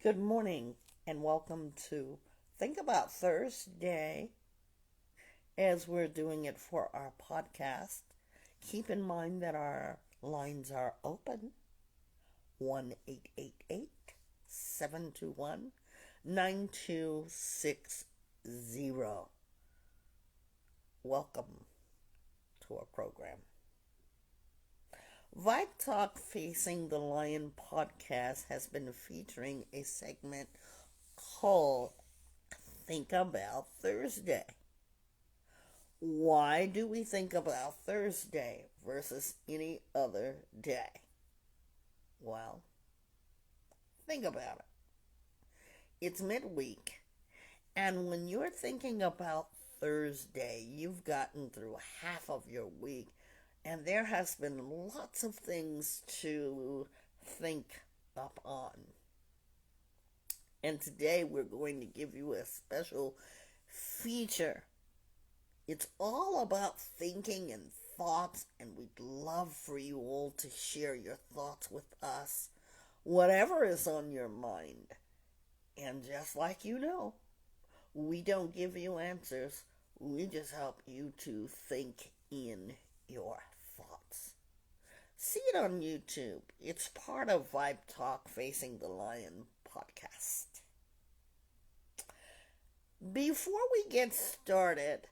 Good morning and welcome to Think About Thursday as we're doing it for our podcast. Keep in mind that our lines are open 1-888-721-9260. Welcome to our program. Vibe Talk Facing the Lion podcast has been featuring a segment called Think About Thursday. Why do we think about Thursday versus any other day? Well, think about it. It's midweek, and when you're thinking about Thursday, you've gotten through half of your week, and there has been lots of things to think up on. And today we're going to give you a special feature. It's all about thinking and thoughts, and we'd love for you all to share your thoughts with us, whatever is on your mind. And just like you know, we don't give you answers, we just help you to think in your thoughts. See it on YouTube. It's part of Vibe Talk Facing the Lion podcast. Before we get started,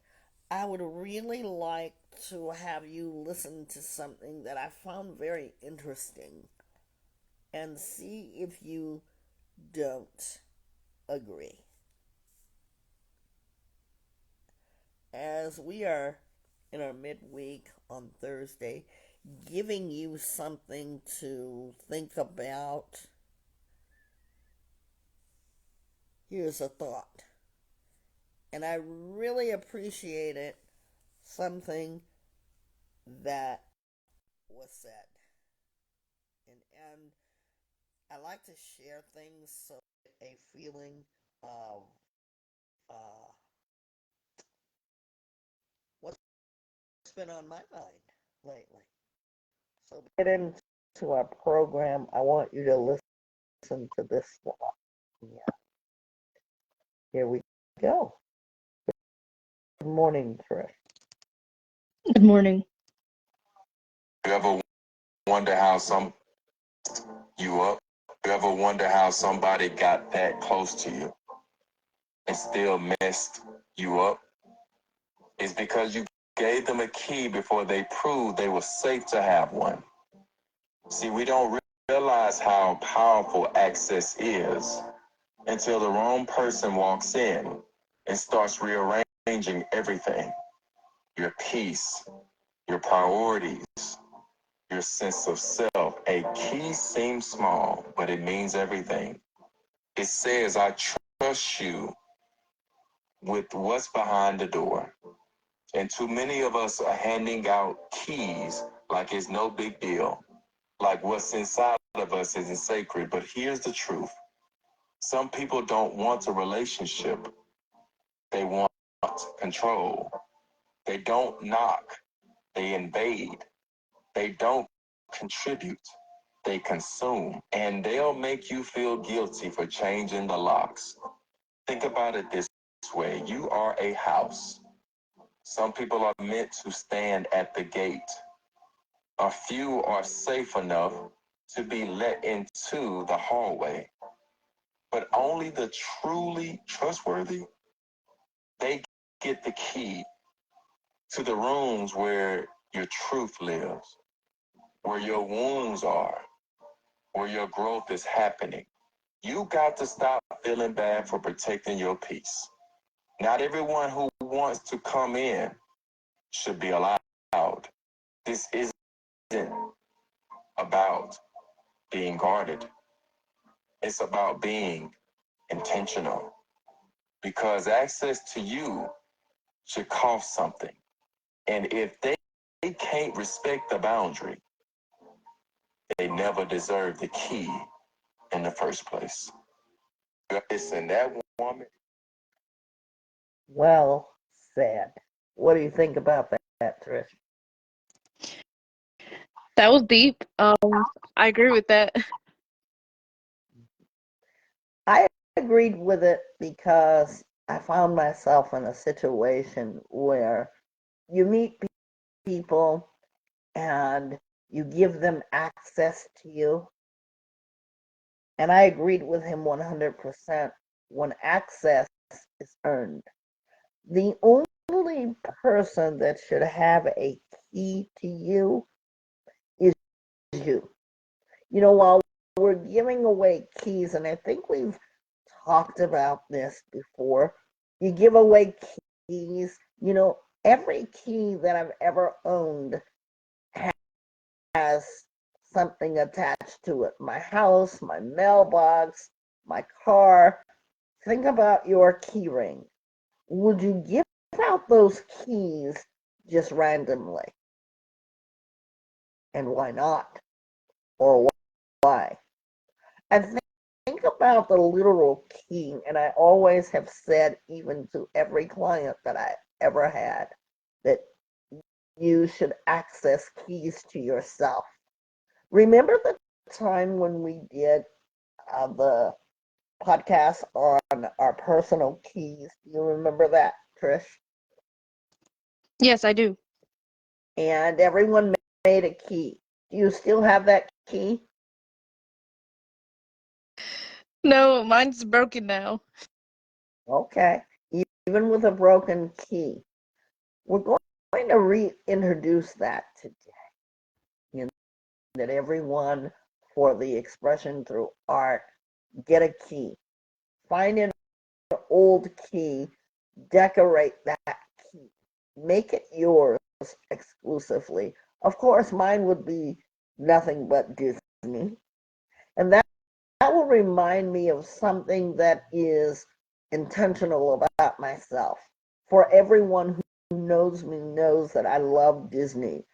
I would really like to have you listen to something that I found very interesting and see if you don't agree. As we are in our midweek on Thursday, giving you something to think about, here's a thought. And I really appreciate it. Something that was said. And I like to share things so a feeling of uh, what's been on my mind lately. So to get into our program, I want you to listen to this thought. Yeah, here we go. Good morning, Trish. Good morning. You ever wonder how you up? You ever wonder how somebody got that close to you and still messed you up? It's because you gave them a key before they proved they were safe to have one. See, we don't realize how powerful access is until the wrong person walks in and starts rearranging everything. Your peace, your priorities, your sense of self. A key seems small, but it means everything. It says, I trust you with what's behind the door. And too many of us are handing out keys like it's no big deal, like what's inside of us isn't sacred. But here's the truth. Some people don't want a relationship. They want control. They don't knock. They invade. They don't contribute. They consume, and they'll make you feel guilty for changing the locks. Think about it this way. You are a house. Some people are meant to stand at the gate. A few are safe enough to be let into the hallway. But only the truly trustworthy, they get the key to the rooms where your truth lives, where your wounds are, where your growth is happening. You got to stop feeling bad for protecting your peace. Not everyone who wants to come in should be allowed. This isn't about being guarded. It's about being intentional. Because access to you should cost something. And if they can't respect the boundary, they never deserve the key in the first place. Listen, that woman. Well said. What do you think about that, Trish? That was deep. I agree with that. I agreed with it because I found myself in a situation where you meet people and you give them access to you. And I agreed with him 100% when access is earned. The only person that should have a key to you is you. While we're giving away keys, and I think we've talked about this before, you give away keys. Every key that I've ever owned has something attached to it. My house, my mailbox, my car. Think about your key ring. Would you give out those keys just randomly? And why not? Or why? And think about the literal key, and I always have said, even to every client that I ever had, that you should access keys to yourself. Remember the time when we did the podcast on our personal keys? Do you remember that, Trish? Yes, I do. And everyone made a key. Do you still have that key? No, mine's broken now. Okay. Even with a broken key. We're going to reintroduce that today. That everyone, for the expression through art, get a key. Find an old key, decorate that key, make it yours exclusively. Of course, mine would be nothing but Disney. And that will remind me of something that is intentional about myself. For everyone who knows me knows that I love Disney.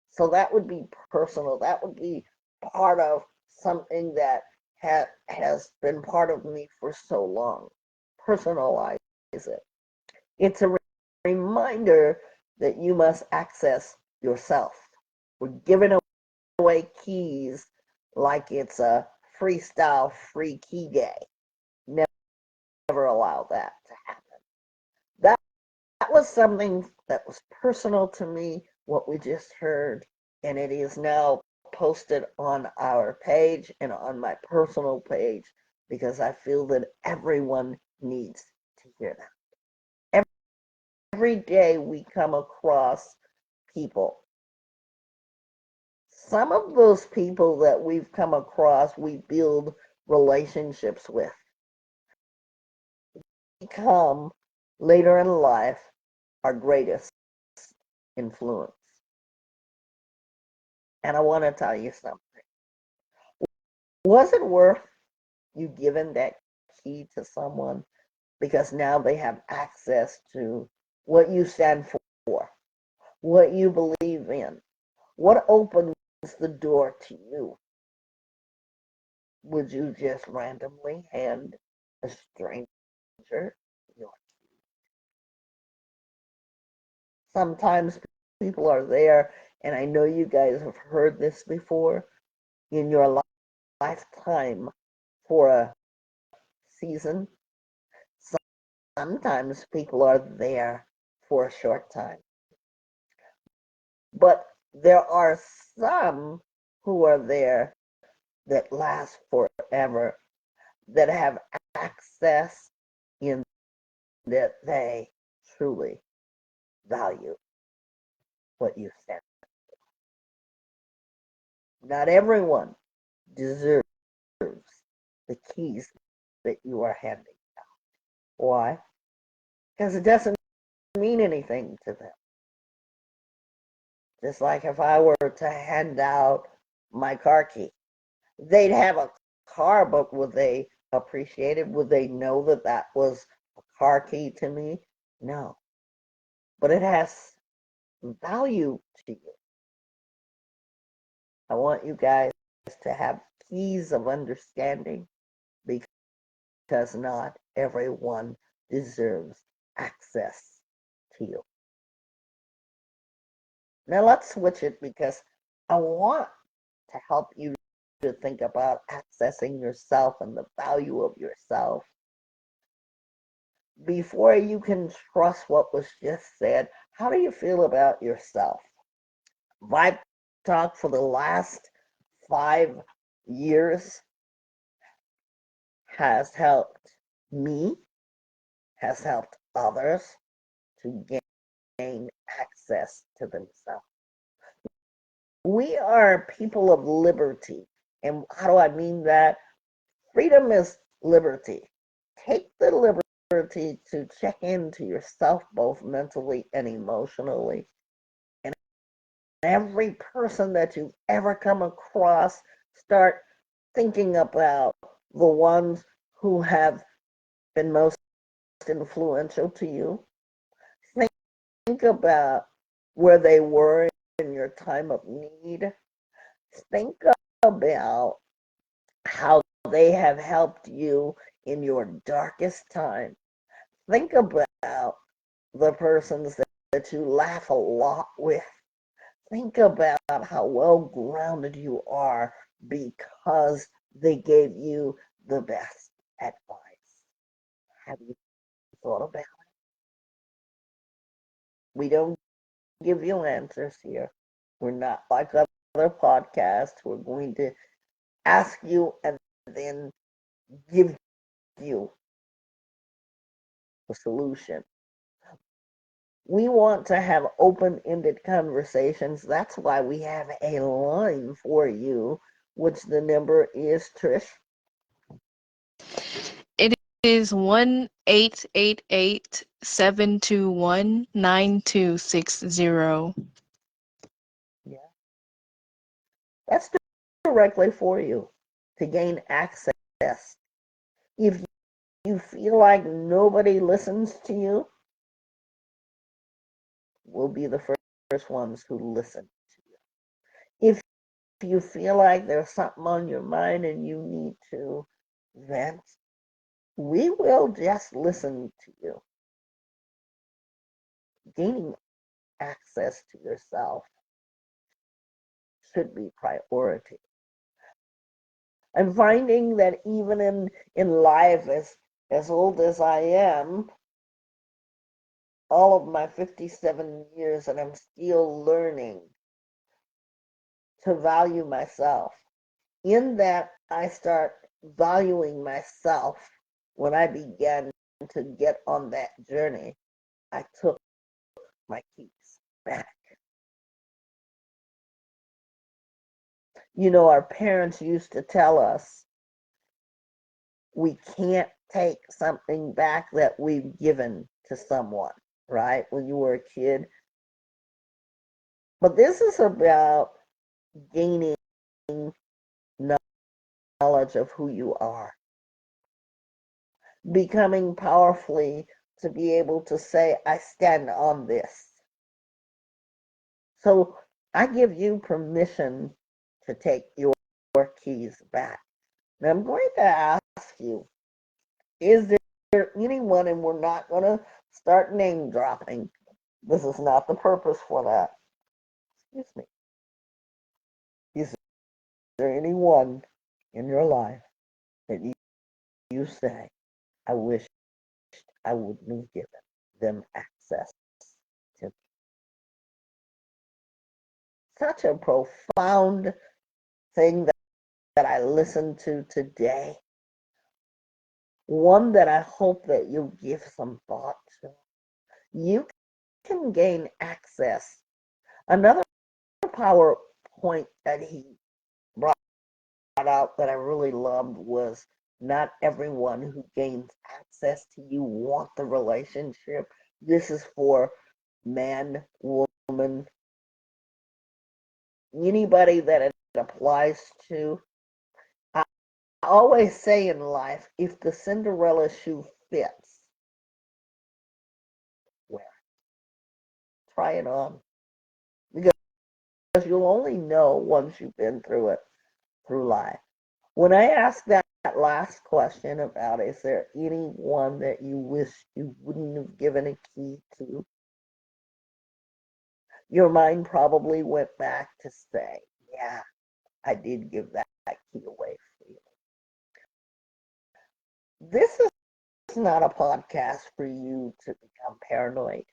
So that would be personal. That would be part of something that has been part of me for so long. Personalize it. It's a reminder that you must access yourself. We're giving away keys like it's a freestyle free key day. Never allow that to happen. That, that was something that was personal to me, what we just heard, and it is now posted on our page and on my personal page because I feel that everyone needs to hear that. Every day we come across people. Some of those people that we've come across, we build relationships with. Become later in life our greatest influence. And I want to tell you something. Was it worth you giving that key to someone because now they have access to what you stand for, what you believe in, what opens the door to you? Would you just randomly hand a stranger your key? Sometimes people are there, and I know you guys have heard this before, in your lifetime for a season. Sometimes people are there for a short time. But there are some who are there that last forever, that have access in that they truly value what you said. Not everyone deserves the keys that you are handing out. Why? Because it doesn't mean anything to them. Just like if I were to hand out my car key, they'd have a car, but would they appreciate it? Would they know that that was a car key to me? No. But it has value to you. I want you guys to have keys of understanding because not everyone deserves access to you. Now let's switch it because I want to help you to think about accessing yourself and the value of yourself. Before you can trust what was just said, how do you feel about yourself? Vibe Talk for the last 5 years has helped me, has helped others to gain access to themselves. We are people of liberty. And how do I mean that? Freedom is liberty. Take the liberty to check into yourself both mentally and emotionally. And every person that you've ever come across, start thinking about the ones who have been most influential to you. Think about where they were in your time of need. Think about how they have helped you in your darkest time. Think about the persons that you laugh a lot with. Think about how well grounded you are because they gave you the best advice. Have you thought about it? We don't give you answers here. We're not like other podcasts. We're going to ask you and then give you a solution. We want to have open-ended conversations. That's why we have a line for you, which the number is, Trish. It is 1-888-721-9260. Yeah, that's directly for you to gain access. If you feel like nobody listens to you, we'll be the first ones who listen to you. If you feel like there's something on your mind and you need to vent, we will just listen to you. Gaining access to yourself should be priority. I'm finding that even in life, as old as I am, all of my 57 years, and I'm still learning to value myself. In that, I start valuing myself when I began to get on that journey. I took my keys back. You know, our parents used to tell us we can't take something back that we've given to someone, right? When you were a kid. But this is about gaining knowledge of who you are, becoming powerfully to be able to say, I stand on this. So I give you permission to take your keys back. Now I'm going to ask you, is there anyone, and we're not going to start name dropping. This is not the purpose for that. Excuse me. Is there anyone in your life that you say, I wish I wouldn't have given them access to me? Such a profound thing that I listened to today. One that I hope that you give some thought to. You can gain access. Another PowerPoint that he brought out that I really loved was not everyone who gains access to you want the relationship. This is for man, woman, anybody that it applies to. I always say in life, if the Cinderella shoe fits, wear it. Try it on. Because you'll only know once you've been through it, through life. When I asked that last question about is there anyone that you wish you wouldn't have given a key to, your mind probably went back to say, yeah, I did give that key away for you. This is not a podcast for you to become paranoid,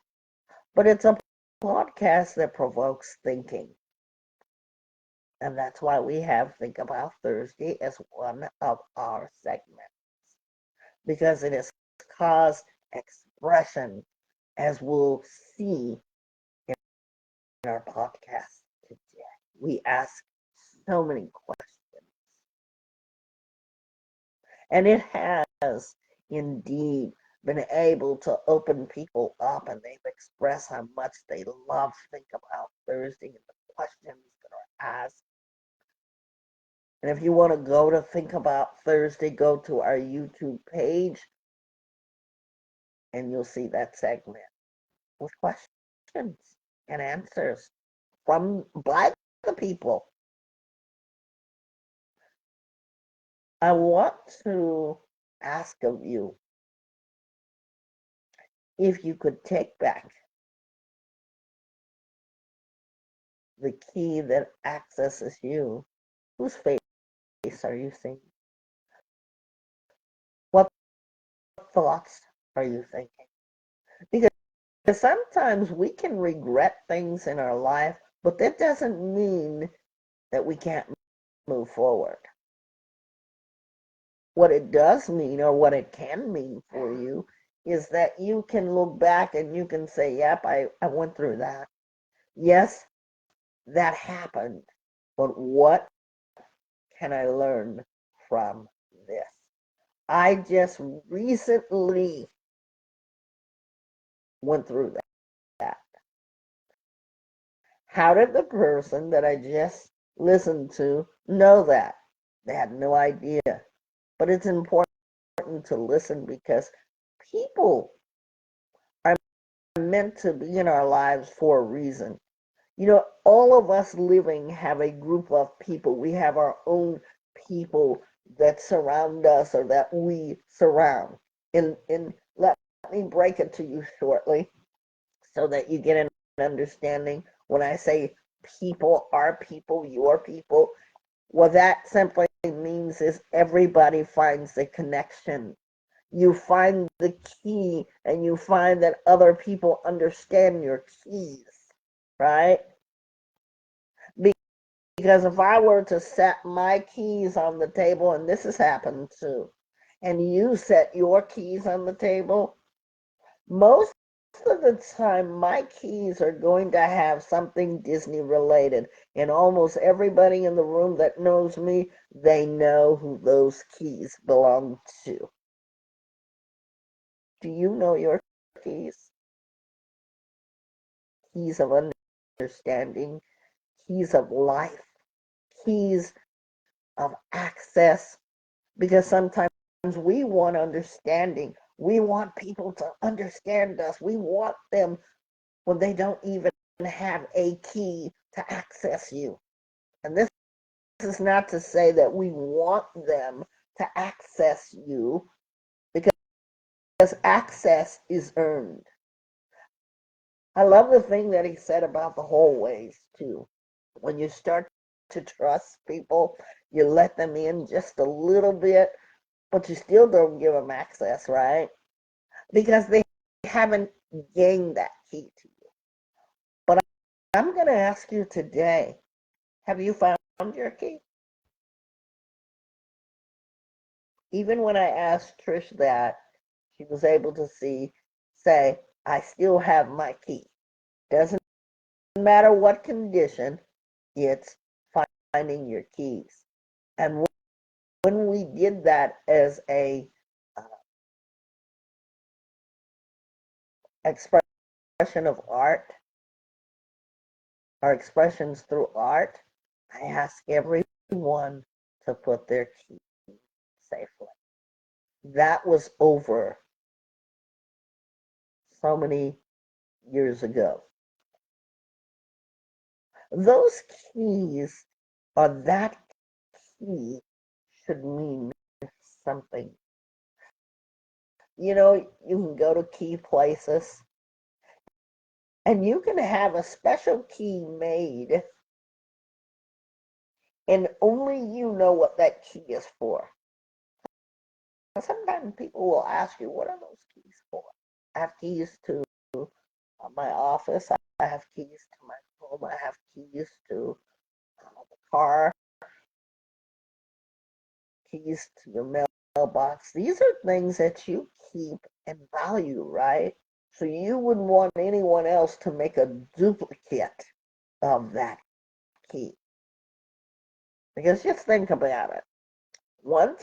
but it's a podcast that provokes thinking. And that's why we have Think About Thursday as one of our segments, because it has caused expression, as we'll see in our podcast today. We ask so many questions, and it has indeed been able to open people up, and they've expressed how much they love Think About Thursday and the questions that are asked. And if you want to go to Think About Thursday, go to our YouTube page and you'll see that segment with questions and answers by the people. I want to ask of you if you could take back the key that accesses you. Whose face are you seeing? What thoughts are you thinking? Because sometimes we can regret things in our life, but that doesn't mean that we can't move forward. What it does mean, or what it can mean for you, is that you can look back and you can say, yep, I went through that. Yes, that happened. But what can I learn from this? I just recently went through that. How did the person that I just listened to know that? They had no idea. But it's important to listen, because people are meant to be in our lives for a reason. You know, all of us living have a group of people. We have our own people that surround us or that we surround. And let me break it to you shortly so that you get an understanding. When I say people, our people, your people, what that simply means is everybody finds the connection. You find the key, and you find that other people understand your keys, right? Because if I were to set my keys on the table, and this has happened too, and you set your keys on the table, most of the time my keys are going to have something Disney related. And almost everybody in the room that knows me, they know who those keys belong to. Do you know your keys? Keys of understanding, keys of life, keys of access, because sometimes we want understanding. We want people to understand us. We want them when they don't even have a key to access you. And this is not to say that we want them to access you, because access is earned. I love the thing that he said about the hallways too. When you start to trust people, you let them in just a little bit, but you still don't give them access, right? Because they haven't gained that key to you. But I'm going to ask you today, have you found your key? Even when I asked Trish that, she was able to say, I still have my key. Doesn't matter what condition, it's finding your keys. And when we did that as a expression of art, our expressions through art, I ask everyone to put their key safely. That was over so many years ago. Those keys, or that key, should mean something. You know, you can go to key places and you can have a special key made And only you know what that key is for. Sometimes people will ask you, what are those keys for? I have keys to my office. I have keys to my home. I have keys to the car, keys to your mailbox. These are things that you keep and value, right? So you wouldn't want anyone else to make a duplicate of that key. Because just think about it. One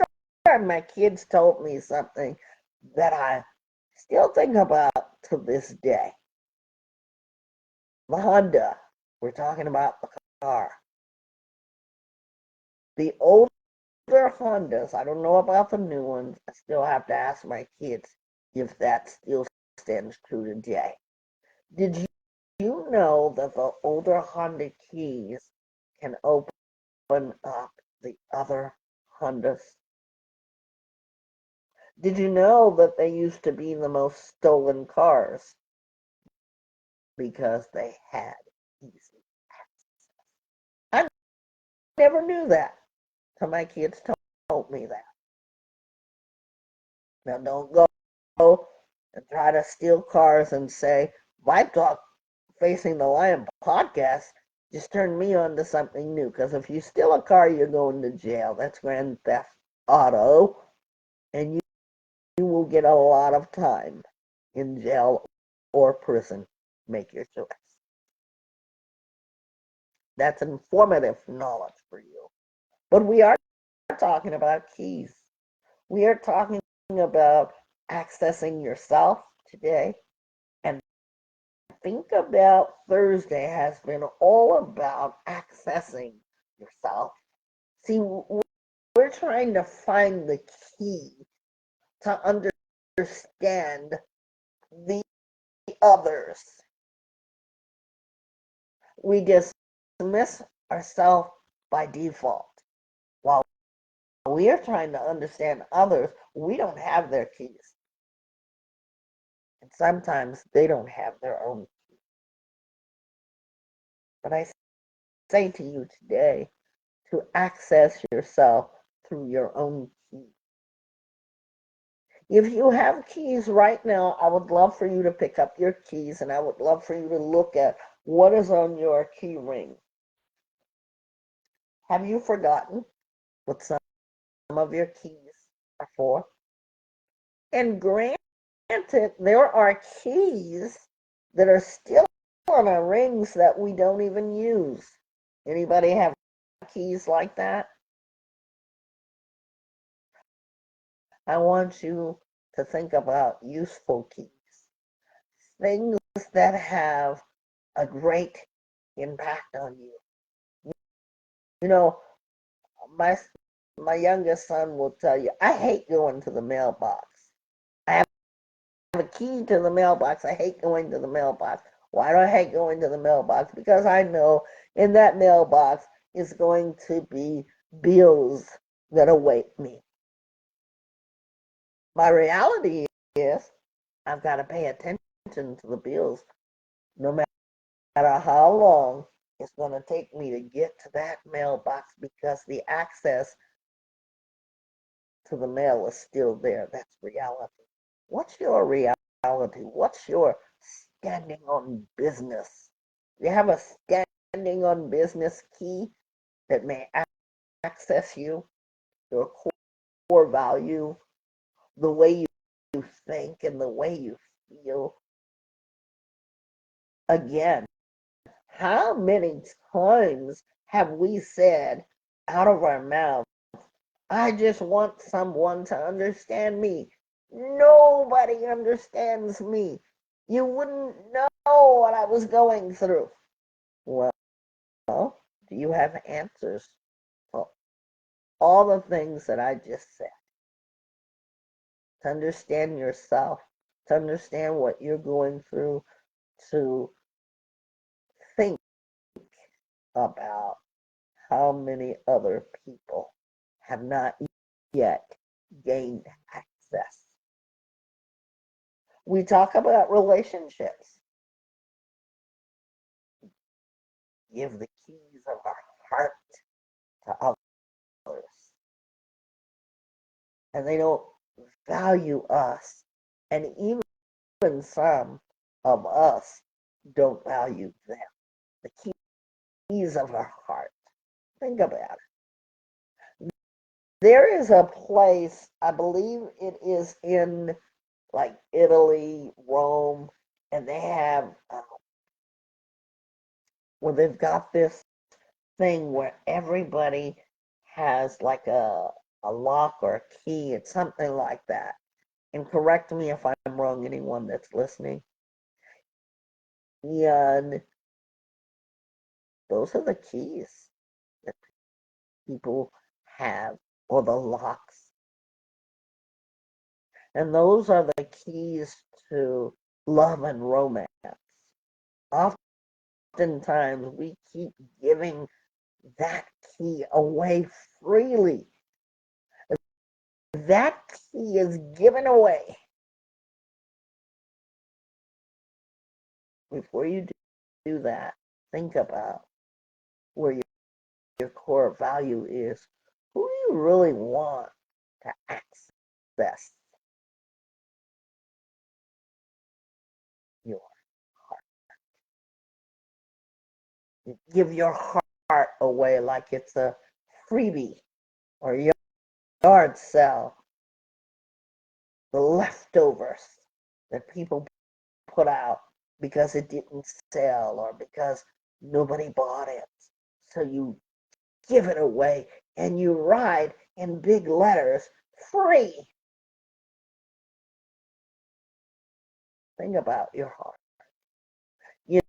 time my kids told me something that I still think about to this day. The Honda. We're talking about the car. The older Hondas, I don't know about the new ones. I still have to ask my kids if that still stands true today. Did you know that the older Honda keys can open up the other Hondas? Did you know that they used to be the most stolen cars because they had easy access? I never knew that till my kids told me that. Now don't go and try to steal cars and say, Vibe Talk Facing the Lion podcast just turned me on to something new. Because if you steal a car, you're going to jail. That's grand theft auto. And you will get a lot of time in jail or prison. Make your choice. That's informative knowledge for you. But we are talking about keys. We are talking about accessing yourself today. And think about Thursday has been all about accessing yourself. See, we're trying to find the key to understand the others. We dismiss ourselves by default. While we are trying to understand others, we don't have their keys. And sometimes they don't have their own keys. But I say to you today to access yourself through your own key. If you have keys right now, I would love for you to pick up your keys and I would love for you to look at what is on your key ring. Have you forgotten what some of your keys are for? And granted, there are keys that are still on our rings that we don't even use. Anybody have keys like that? I want you to think about useful keys. Things that have a great impact on you. You know, my my youngest son will tell you, I hate going to the mailbox. I have a key to the mailbox. I hate going to the mailbox. Why do I hate going to the mailbox? Because I know in that mailbox is going to be bills that await me. My reality is I've got to pay attention to the bills no matter how long it's going to take me to get to that mailbox because the access to the mail is still there. That's reality. What's your reality? What's your standing on business? Do you have a standing on business key that may access you, your core value, the way you think and the way you feel? Again, how many times have we said out of our mouth, I just want someone to understand me? Nobody understands me. You wouldn't know what I was going through. Well, do you have answers for all the things that I just said? To understand yourself, to understand what you're going through, to think about how many other people have not yet gained access. We talk about relationships. Give the keys of our heart to others. And they don't value us. And even some of us don't value them. The keys of our heart. Think about it. There is a place, I believe it is in like Italy, Rome, and they have, well, they've got this thing where everybody has like a lock or a key. It's something like that. And correct me if I'm wrong, anyone that's listening. And those are the keys that people have, or the locks. And those are the keys to love and romance. Oftentimes we keep giving that key away freely. That key is given away. Before you do that, think about where your core value is. Who do you really want to access your heart? You give your heart away like it's a freebie or yard sale. The leftovers that people put out because it didn't sell or because nobody bought it. So you give it away and you write in big letters, free. Think about your heart. You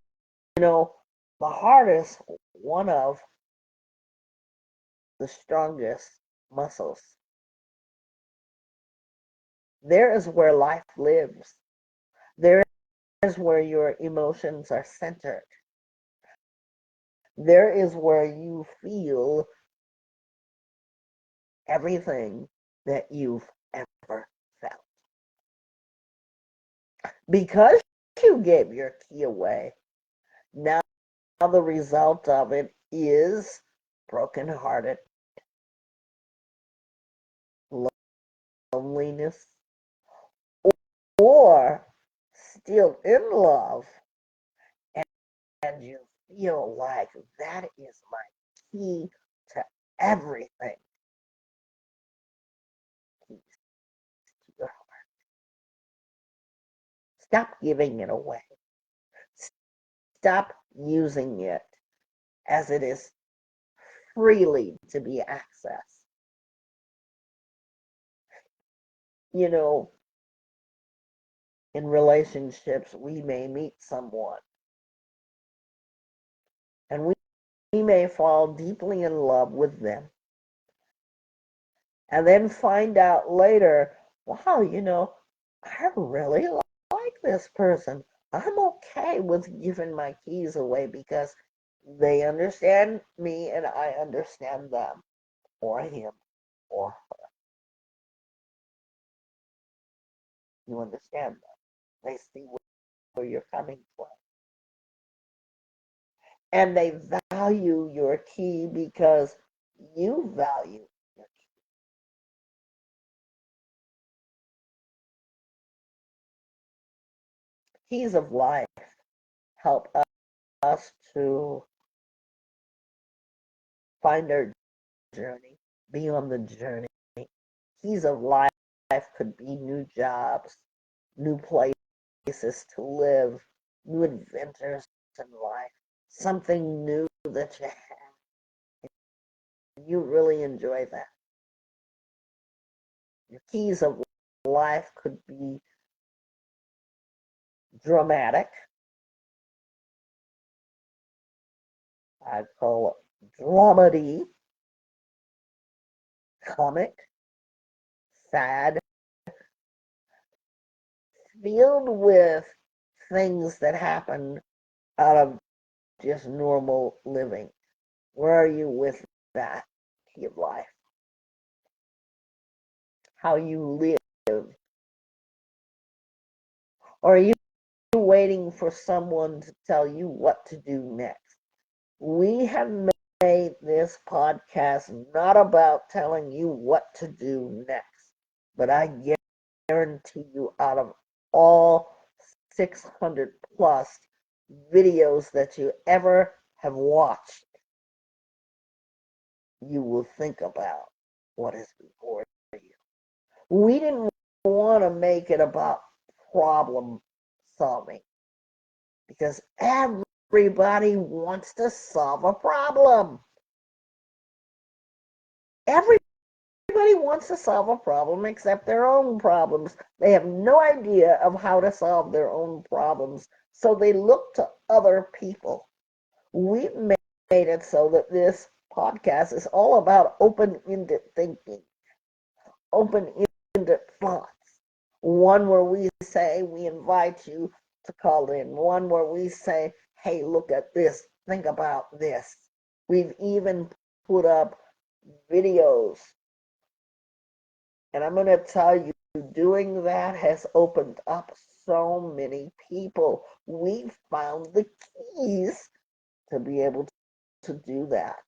know, the heart is one of the strongest muscles. There is where life lives. There is where your emotions are centered. There is where you feel everything that you've ever felt. Because you gave your key away, now the result of it is brokenhearted, loneliness, or still in love, and you feel like that is my key to everything. Keys to your heart. Stop giving it away. Stop using it as it is freely to be accessed. You know, in relationships, we may meet someone and we may fall deeply in love with them and then find out later, wow, I really like this person. I'm okay with giving my keys away because they understand me and I understand them, or him, or her. You understand them. They see where you're coming from. And they value your key because you value your key. Keys of life help us to find our journey, be on the journey. Keys of life could be new jobs, new places to live, new adventures in life, something new that you have. You really enjoy that. Your keys of life could be dramatic. I call it dramedy, comic, sad, filled with things that happen out of just normal living. Where are you with that key of life? How you live? Or are you waiting for someone to tell you what to do next? We have made this podcast not about telling you what to do next, but I guarantee you out of all 600 plus videos that you ever have watched, you will think about what is before you. We didn't want to make it about problem solving because everybody wants to solve a problem. Everybody wants to solve a problem except their own problems. They have no idea of how to solve their own problems, so they look to other people. We've made it so that this podcast is all about open-ended thinking, open-ended thoughts. One where we say we invite you to call in. One where we say, hey, look at this. Think about this. We've even put up videos. And I'm going to tell you, doing that has opened up so many people. We've found the keys to be able to do that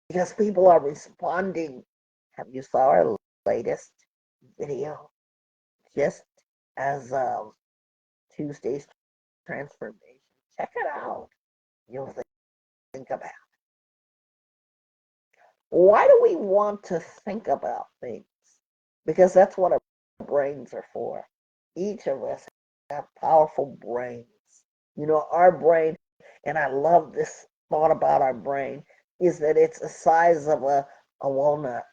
because people are responding. Have you saw our latest video? Just as Tuesday's transformation. Check it out. You'll think about it. Why do we want to think about things? Because that's what our brains are for. Each of us have powerful brains. You know, our brain, and I love this thought about our brain, is that it's the size of a walnut.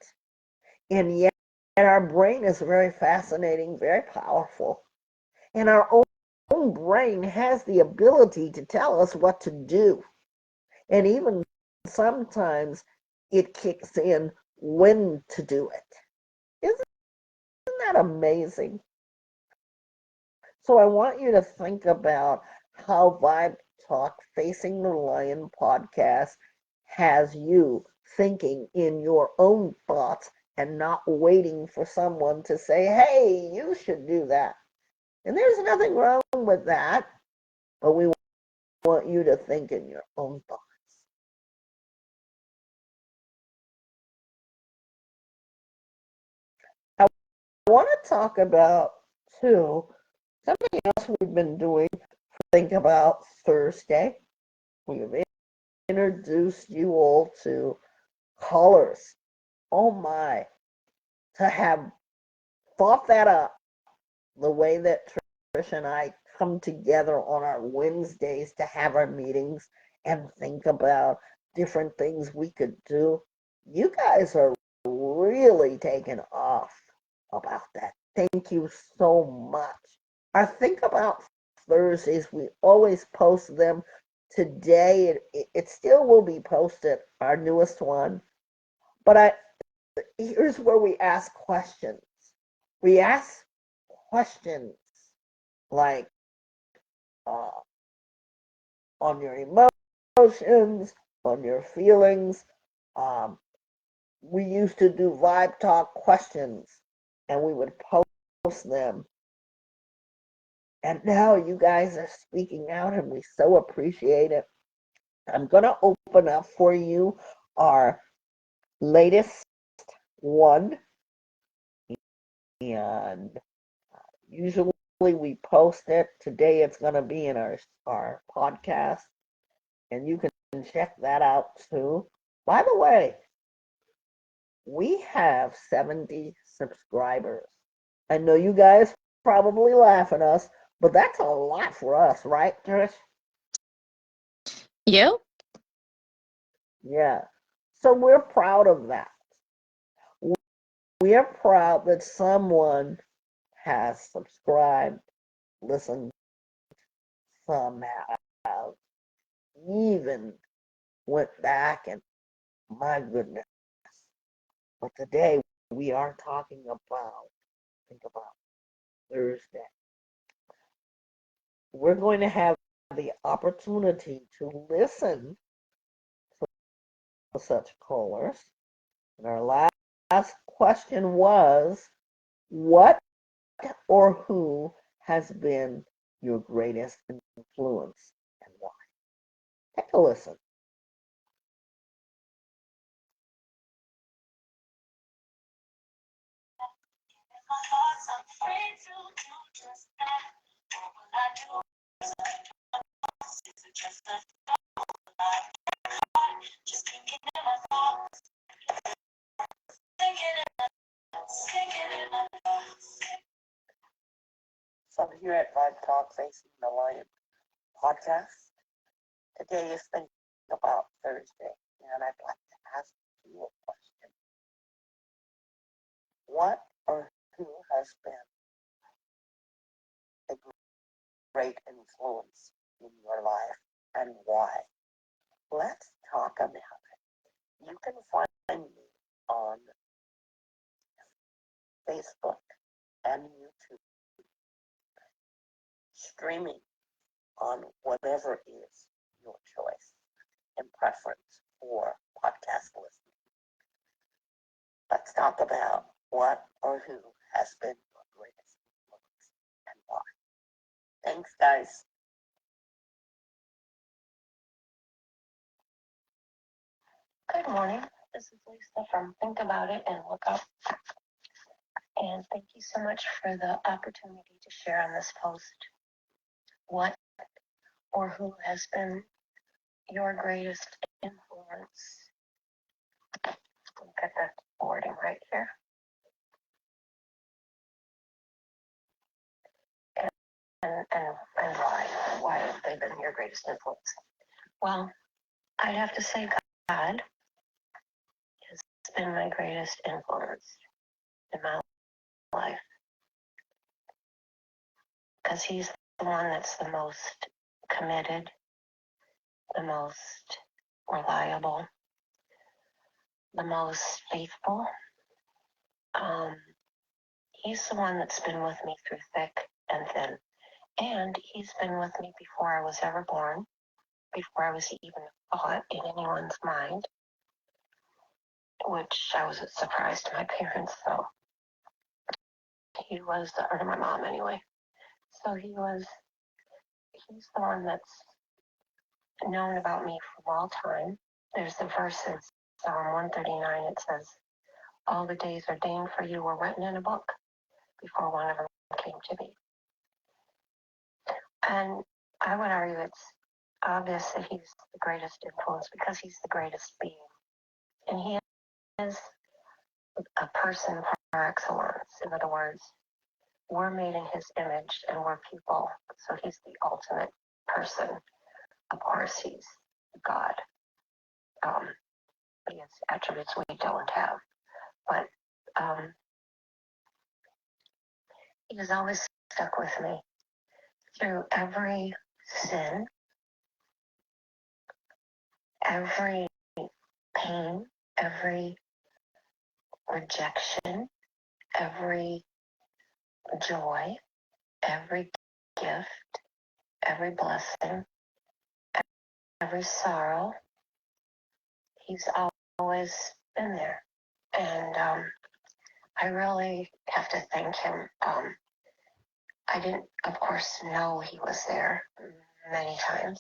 And yet our brain is very fascinating, very powerful. And our own brain has the ability to tell us what to do. And even sometimes it kicks in when to do it. Isn't that amazing? So I want you to think about how Vibe Talk Facing the Lion podcast has you thinking in your own thoughts and not waiting for someone to say, hey, you should do that. And there's nothing wrong with that, but we want you to think in your own thoughts. I want to talk about, too, something else we've been doing. Think about Thursday. We've introduced you all to colors. Oh my, to have thought that up, the way that Trish and I come together on our Wednesdays to have our meetings and think about different things we could do. You guys are really taking off about that. Thank you so much. Our Think About Thursdays, we always post them. Today, it still will be posted, our newest one. But here's where we ask questions. We ask questions like uh, on your emotions, on your feelings. Um, we used to do Vibe Talk questions, and we would post them. And now you guys are speaking out, and we so appreciate it. I'm going to open up for you our latest one. And usually we post it. Today it's going to be in our podcast. And you can check that out too. By the way, we have 70 subscribers. I know you guys probably laugh at us, but that's a lot for us, right, Trish? Yep. Yeah. So we're proud of that. We are proud that someone has subscribed, listened somehow, even went back and my goodness. But today we are talking about, think about Thursday. We're going to have the opportunity to listen to such callers. And our last question was, what or who has been your greatest influence and why? Take a listen. So here at Vibe Talk Facing the Lion podcast, today is Think About Thursday, and I'd like to ask you a question. What or who has been a great influence in your life and why? Let's talk about it. You can find me on Facebook and YouTube, streaming on whatever is your choice and preference for podcast listening. Let's talk about what or who has been your greatest influence and why. Thanks, guys. Good morning. This is Lisa from Think About It and Look Up. And thank you so much for the opportunity to share on this post. What or who has been your greatest influence? I'll get that wording right here. And why? Why have they been your greatest influence? Well, I'd have to say God has been my greatest influence in my life. Because he's the one that's the most committed, the most reliable, the most faithful. He's the one that's been with me through thick and thin. And he's been with me before I was ever born, before I was even a thought in anyone's mind, which I was a surprise to my parents, so he was, or my mom anyway. So he's the one that's known about me from all time. There's a verse in Psalm 139, it says, all the days ordained for you were written in a book before one of them came to be. And I would argue it's obvious that he's the greatest influence because he's the greatest being. And he is a person par excellence. In other words, we're made in his image and we're people. So he's the ultimate person. Of course, he's God. He has attributes we don't have. But he has always stuck with me through every sin, every pain, every rejection, every joy, every gift, every blessing, every sorrow. He's always been there. And I really have to thank him. I didn't, of course, know he was there many times.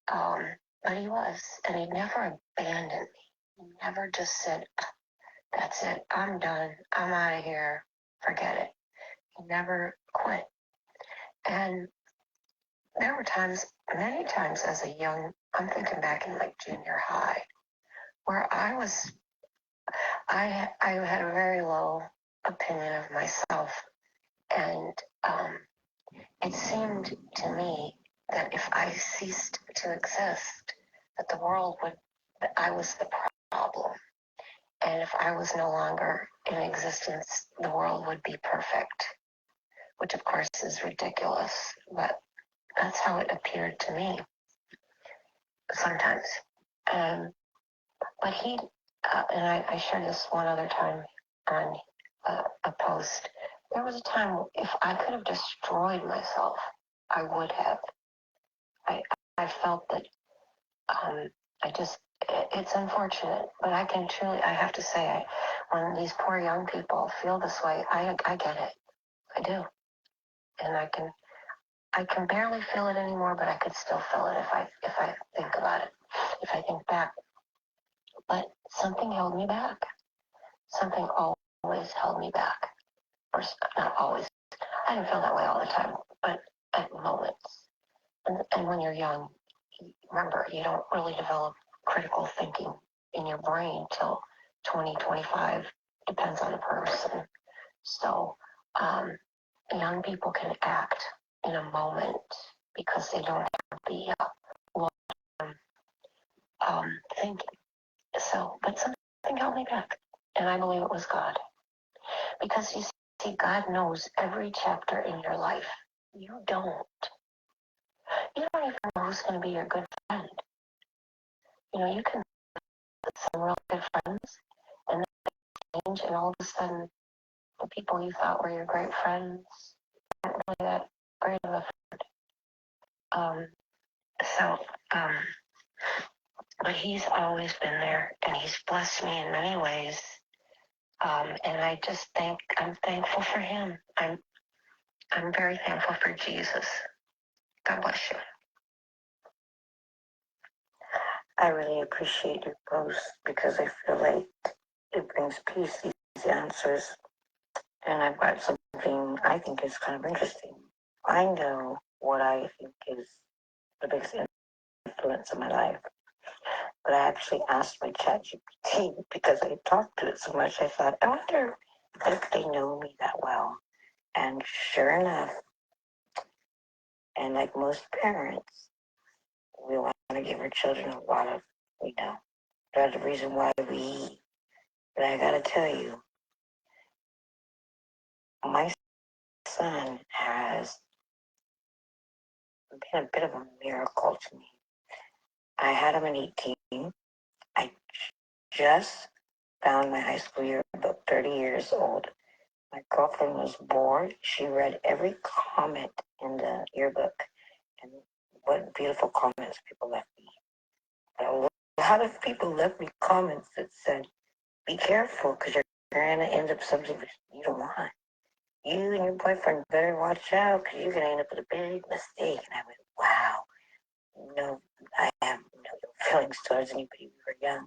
But he was. And he never abandoned me. He never just said, that's it, I'm done, I'm out of here, forget it. He never quit. And there were times, many times as a young, I'm thinking back in like junior high, where I had a very low opinion of myself. And it seemed to me that if I ceased to exist, that that I was the problem. And if I was no longer in existence, the world would be perfect, which of course is ridiculous, but that's how it appeared to me sometimes. But he, and I shared this one other time on a post, there was a time if I could have destroyed myself, I would have. I felt that it's unfortunate, but I have to say, when these poor young people feel this way, I get it. I do. And I can barely feel it anymore, but I could still feel it if I think about it, if I think back. But something held me back. Something always held me back. not always. I didn't feel that way all the time, but at moments. And when you're young, remember, you don't really develop critical thinking in your brain till 20, 25, depends on the person. So young people can act in a moment because they don't have the long thinking. So, but something held me back, and I believe it was God. Because you see, God knows every chapter in your life. You don't. You don't even know who's going to be your good friend. You know, you can have some real good friends, and they change, and all of a sudden, the people you thought were your great friends aren't really that great of a friend. So, but He's always been there, and He's blessed me in many ways. And I'm thankful for Him. I'm very thankful for Jesus. God bless you. I really appreciate your post because I feel like it brings peace, these answers. And I've got something I think is kind of interesting. I know what I think is the biggest influence in my life. But I actually asked my ChatGPT because I talked to it so much. I thought, I wonder if they know me that well. And sure enough, and like most parents, we want to give our children a lot of, that's the reason why we eat. But I gotta tell you, my son has been a bit of a miracle to me. I had him at 18. I just found my high school yearbook, 30 years old. My girlfriend was bored. She read every comment in the yearbook, and what beautiful comments people left me. A lot of people left me comments that said, be careful because you're going to end up something you don't want. You and your boyfriend better watch out because you're going to end up with a big mistake. And I went, wow, no, I have no feelings towards anybody. We were young.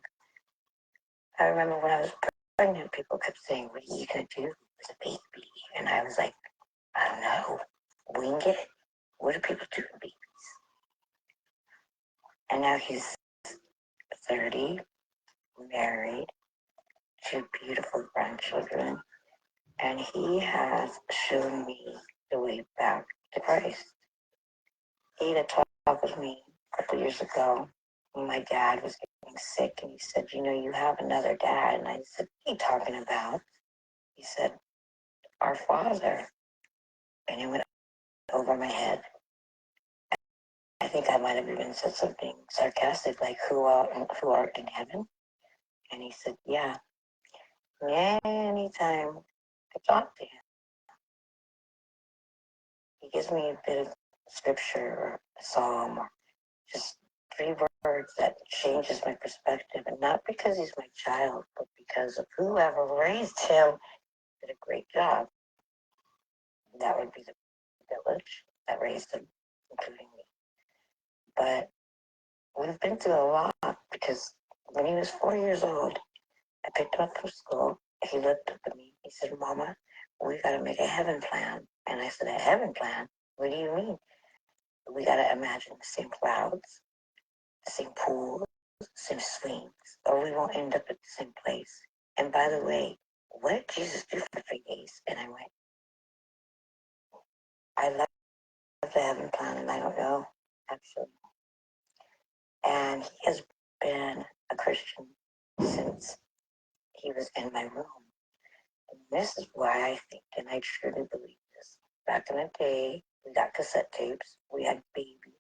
I remember when I was pregnant, people kept saying, what are you going to do with a baby? And I was like, I don't know. Wing it. What do people do with babies? And now he's 30, married, 2 beautiful grandchildren, and he has shown me the way back to Christ. He had a talk with me a couple years ago when my dad was getting sick, and he said, you have another dad. And I said, what are you talking about? He said, our Father. And it went over my head. I think I might have even said something sarcastic like, who art in heaven? And he said, yeah. Anytime I talk to him, he gives me a bit of scripture or a psalm or just 3 words that changes my perspective. And not because he's my child, but because of whoever raised him did a great job. That would be the village that raised him, including me. But we've been through a lot because when he was 4 years old, I picked him up from school. He looked up at me. He said, Mama, we got to make a heaven plan. And I said, a heaven plan? What do you mean? We got to imagine the same clouds, the same pools, the same swings, or we won't end up at the same place. And by the way, what did Jesus do for 3 days? And I went, I love the heaven plan, and I don't know, actually. And he has been a Christian since he was in my room. And this is why I think, and I truly believe this. Back in the day, we got cassette tapes. We had Baby,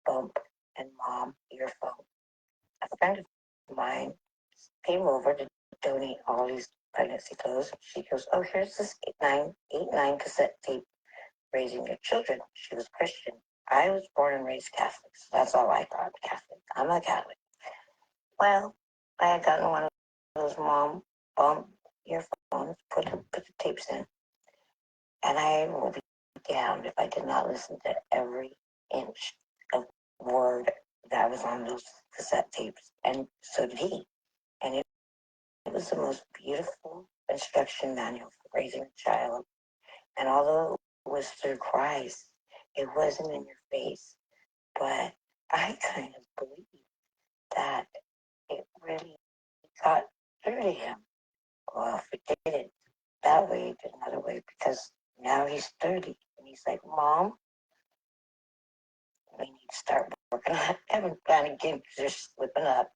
Bump, and Mom earphone. A friend of mine came over to donate all these pregnancy clothes. She goes, oh, here's this 8-9 cassette tape, Raising Your Children. She was Christian. I was born and raised Catholic, so that's all I thought, Catholic. I'm a Catholic. Well, I had gotten one of those Mom Bump earphones, put the tapes in, and I will be damned if I did not listen to every inch of word that was on those cassette tapes, and so did he. And it was the most beautiful instruction manual for raising a child. And although it was through Christ, it wasn't in your face. But I kind of believe that it really got through to him. Well, if it did it that way, it did another way, because now he's 30 and he's like, Mom, we need to start working on having plan again because they're slipping up.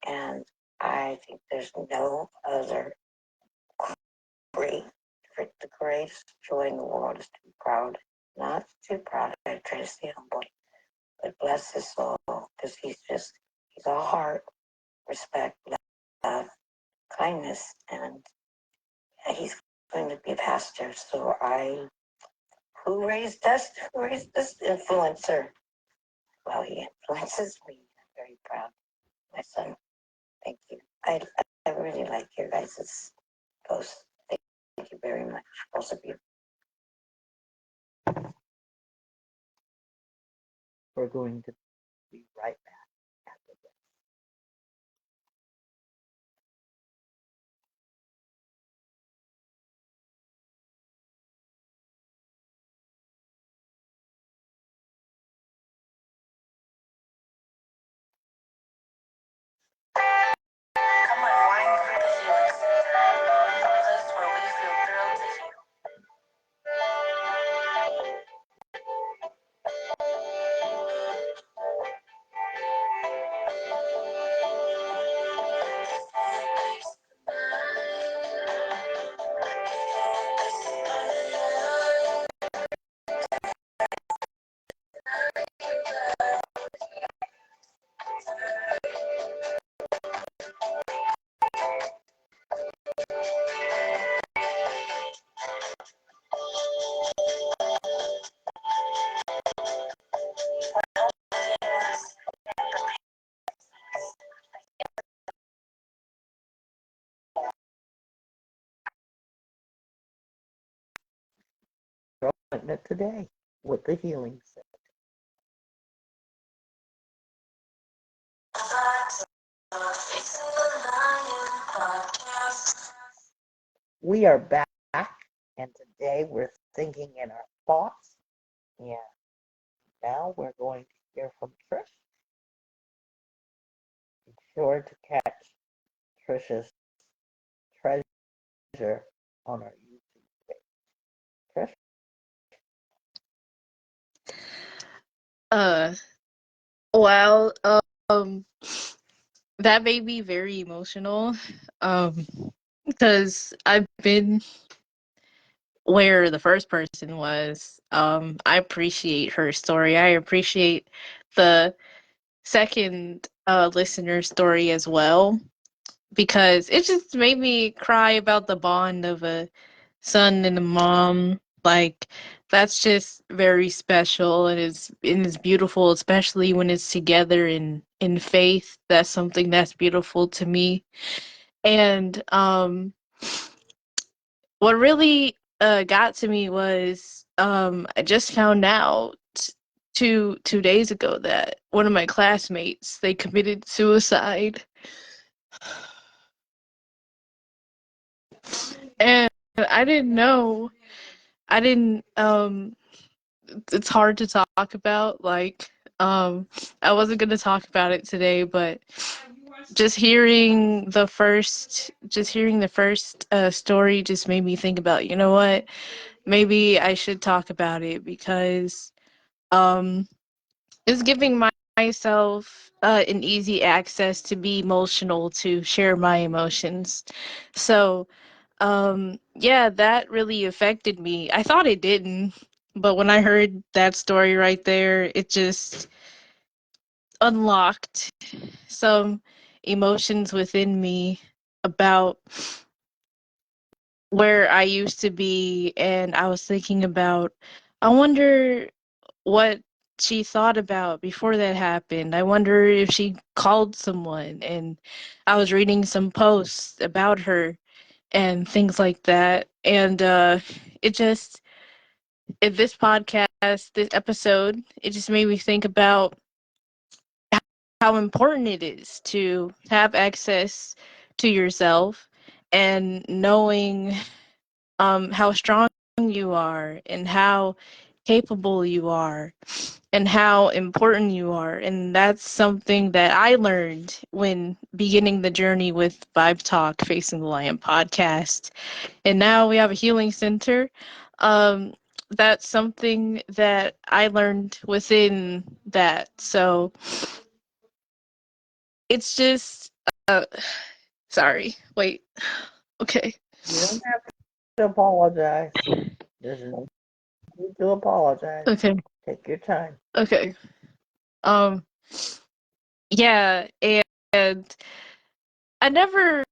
And I think there's no other great, the greatest joy in the world is to be proud. Not too proud, I try to stay humble, but bless his soul because he's all heart, respect, love, kindness, and he's going to be a pastor. So who raised us? Who raised this influencer? Well, he influences me. I'm very proud. My son, thank you. I really like your guys' post. Thank you very much, both of you. We're going to be right back after this. Come unwind through the healing center, a place where we feel thrilled to heal. Appointment today with the Healing Center. We are back, and today we're thinking in our thoughts. And now we're going to hear from Trish. Be sure to catch Trish's treasure on our YouTube page. Trish? Well, that made me very emotional. Because I've been where the first person was. I appreciate her story. I appreciate the second listener story as well, because it just made me cry about the bond of a son and a mom. Like, that's just very special, and it's beautiful, especially when it's together in faith. That's something that's beautiful to me. And what really got to me was I just found out two days ago that one of my classmates, they committed suicide. And I didn't know. I didn't it's hard to talk about, like, I wasn't going to talk about it today, but just hearing the first story just made me think about, you know what? Maybe I should talk about it, because it's giving myself an easy access to be emotional, to share my emotions. So, yeah, that really affected me. I thought it didn't, but when I heard that story right there, it just unlocked some emotions within me about where I used to be. And I was thinking about, I wonder what she thought about before that happened. I wonder if she called someone. And I was reading some posts about her and things like that. And it just, in this podcast, this episode, it just made me think about how important it is to have access to yourself, and knowing how strong you are and how capable you are and how important you are. And that's something that I learned when beginning the journey with Vibe Talk Facing the Lion podcast. And now we have a healing center. Um, that's something that I learned within that. So it's just, sorry, wait, okay. You don't have to apologize. There's no need to apologize. Okay. Take your time. Okay. Um, yeah, and I never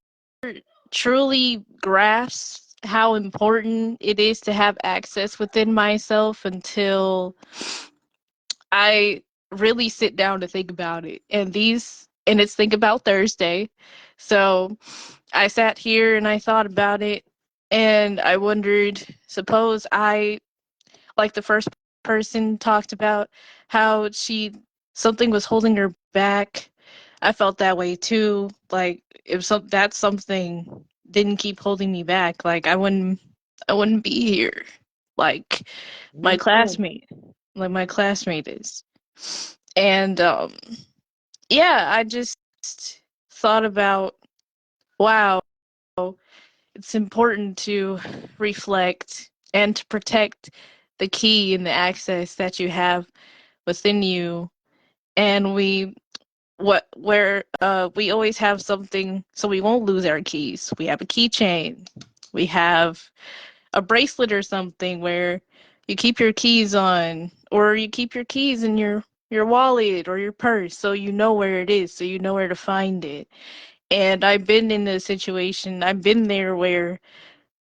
truly grasped how important it is to have access within myself until I really sit down to think about it. And it's Think About Thursday. So I sat here and I thought about it and I wondered, suppose I, like the first person talked about how something was holding her back. I felt that way too. Like if that something didn't keep holding me back, like I wouldn't be here. Like my Me too. classmate, like my classmate is. And yeah, I just thought about, wow, it's important to reflect and to protect the key and the access that you have within you. And we always have something so we won't lose our keys. We have a keychain. We have a bracelet or something where you keep your keys on, or you keep your keys in your wallet or your purse so you know where it is, so you know where to find it. And I've been in a situation, I've been there where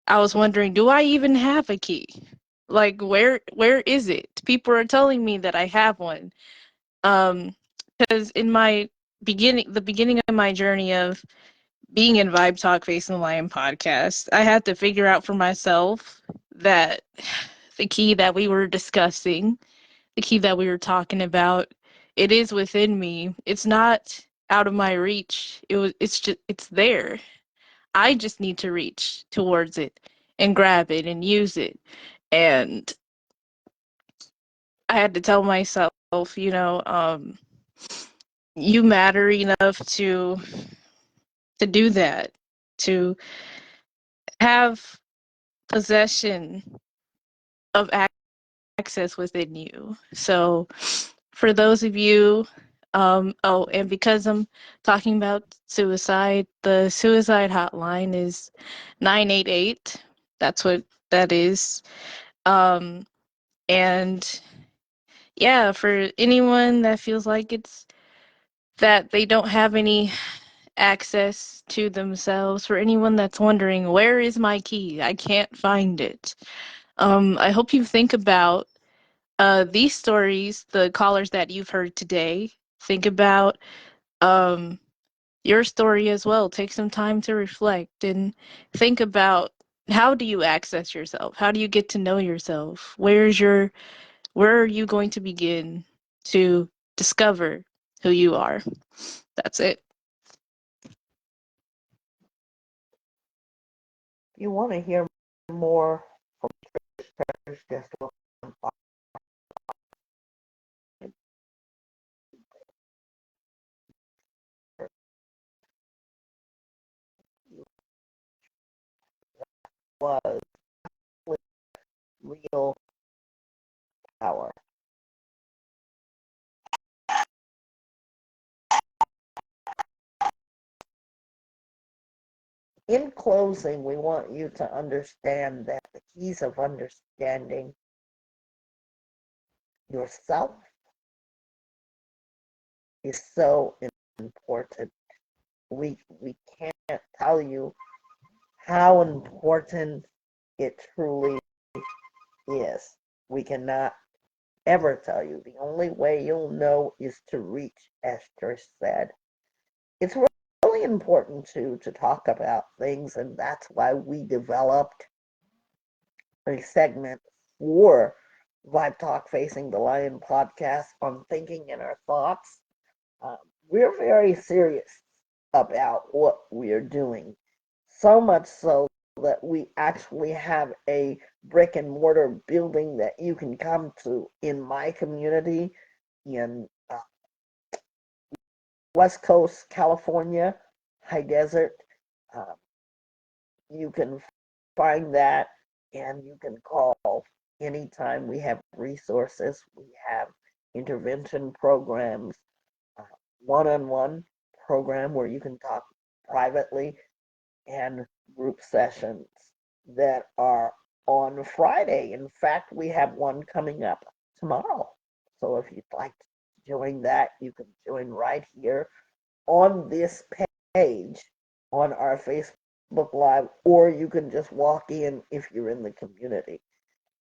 I was wondering, do I even have a key? Like where is it? People are telling me that I have one. Because in the beginning of my journey of being in Vibe Talk Facing the Lion podcast, I had to figure out for myself that the key that we were discussing, the key that we were talking about, it is within me. It's not out of my reach. It's there. I just need to reach towards it and grab it and use it. And I had to tell myself, you know, you matter enough to do that, to have possession of access within you. So for those of you, oh, and because I'm talking about suicide, the suicide hotline is 988. That's what that is. Um, and yeah, for anyone that feels like it's that they don't have any access to themselves, for anyone that's wondering, where is my key? I can't find it. I hope you think about these stories, the callers that you've heard today. Think about um, your story as well. Take some time to reflect and think about, how do you access yourself? How do you get to know yourself? Where are you going to begin to discover who you are? That's it. If you want to hear more from Trish, just look on was real power. In closing, we want you to understand that the keys of understanding yourself is so important. We can't tell you how important it truly is. We cannot ever tell you. The only way you'll know is to reach, as Trish said. It's really important to talk about things, and that's why we developed a segment for Vibe Talk Facing the Lion podcast on thinking in our thoughts. Um, we're very serious about what we're doing, so much so that we actually have a brick and mortar building that you can come to in my community in West Coast, California, high desert. Um, you can find that and you can call anytime. We have resources, we have intervention programs, one on one program where you can talk privately, and group sessions that are on Friday. In fact, we have one coming up tomorrow. So if you'd like to join that, you can join right here on this page on our Facebook Live, or you can just walk in if you're in the community.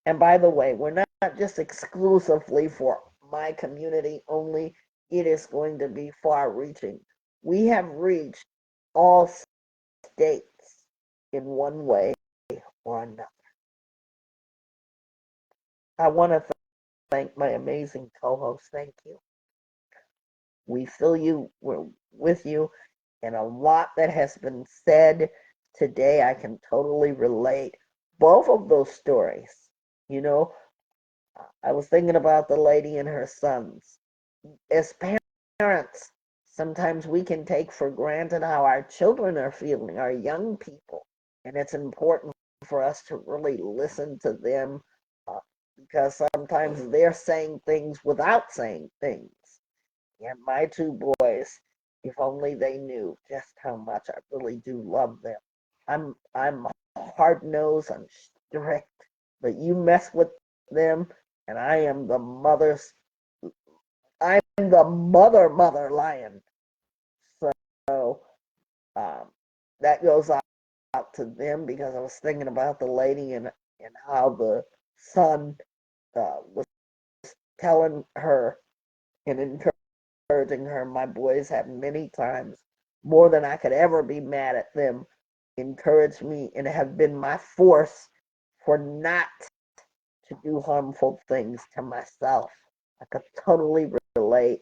And by the way, we're not just exclusively for my community only, it is going to be far reaching. We have reached all states in one way or another. I want to thank my amazing co host. Thank you. We feel you, we're with you, and a lot that has been said today, I can totally relate. Both of those stories, you know, I was thinking about the lady and her sons. As parents, sometimes we can take for granted how our children are feeling, our young people, and it's important for us to really listen to them uh, because sometimes they're saying things without saying things. And my two boys, if only they knew just how much I really do love them. I'm hard nosed, I'm strict, but you mess with them, and I'm the mother lion. So um, that goes out to them because I was thinking about the lady and how the son was telling her and encouraging her. My boys have many times, more than I could ever be mad at them, encouraged me and have been my force for not to do harmful things to myself. I could totally relate.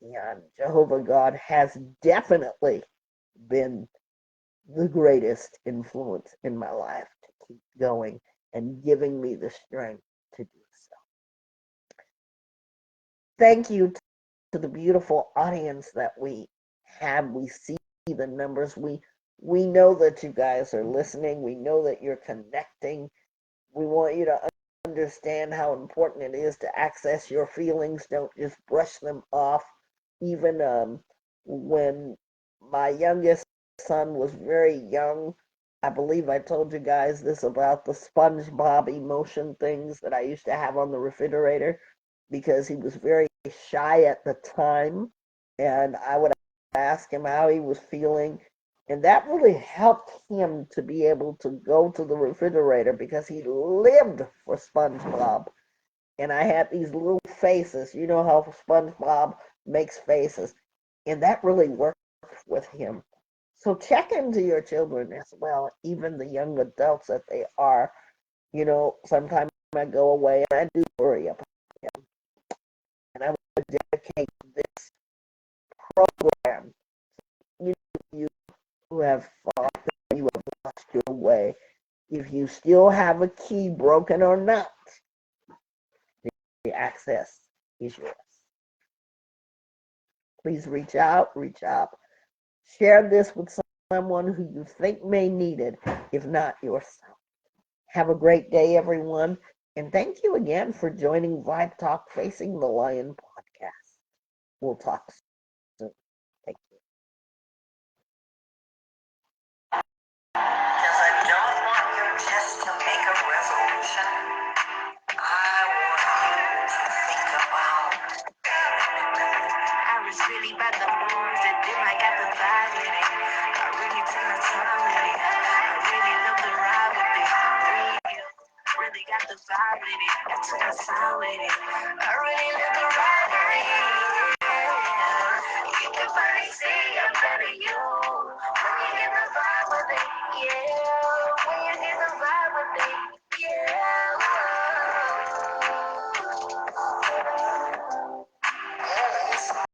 And Jehovah God has definitely been the greatest influence in my life to keep going and giving me the strength to do so. Thank you to the beautiful audience that we have. We see the numbers. We know that you guys are listening. We know that you're connecting. We want you to understand how important it is to access your feelings. Don't just brush them off. Even when my youngest son was very young, I believe I told you guys this about the SpongeBob emotion things that I used to have on the refrigerator because he was very shy at the time. And I would ask him how he was feeling. And that really helped him to be able to go to the refrigerator because he lived for SpongeBob. And I had these little faces. You know how SpongeBob makes faces. And that really worked with him. So check into your children as well, even the young adults that they are. You know, sometimes I go away and I do worry about them. And I would dedicate this program, you who have thought that you have lost your way. If you still have a key, broken or not, the access is yours. Please reach out, Share this with someone who you think may need it, if not yourself. Have a great day, everyone. And thank you again for joining Vibe Talk Facing the Lion podcast. We'll talk soon. Thank you. Because I don't want you just to make a resolution. I want you to think about. I was really about the moves and then I got the vibe with it. I really took my time with it. I really love the ride with it. Really got the vibe with it. I took my time with it. I really love the ride with it. You can finally see I'm better you when you get the vibe with it. Yeah.